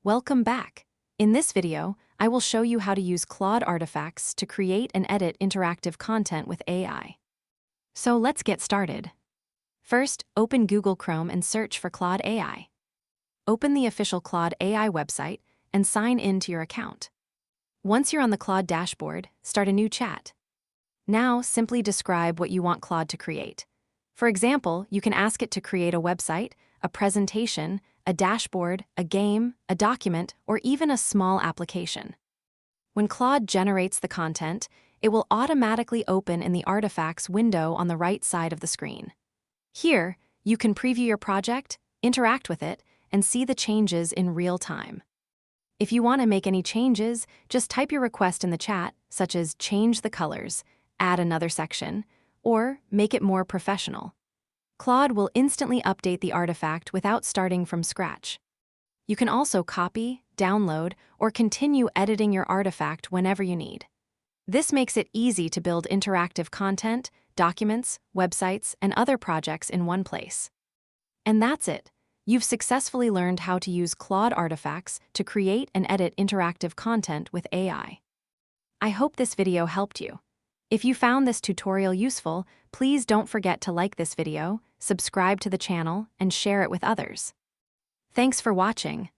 Welcome back. In this video, I will show you how to use Claude artifacts to create and edit interactive content with AI. So let's get started. First, open Google Chrome and search for Claude AI. Open the official Claude AI website and sign in to your account. Once you're on the Claude dashboard, start a new chat. Now, simply describe what you want Claude to create. For example, you can ask it to create a website, a presentation, a dashboard, a game, a document, or even a small application. When Claude generates the content, it will automatically open in the Artifacts window on the right side of the screen. Here, you can preview your project, interact with it, and see the changes in real time. If you want to make any changes, just type your request in the chat, such as change the colors, add another section, or make it more professional. Claude will instantly update the artifact without starting from scratch. You can also copy, download, or continue editing your artifact whenever you need. This makes it easy to build interactive content, documents, websites, and other projects in one place. And that's it. You've successfully learned how to use Claude artifacts to create and edit interactive content with AI. I hope this video helped you. If you found this tutorial useful, please don't forget to like this video, subscribe to the channel, and share it with others. Thanks for watching.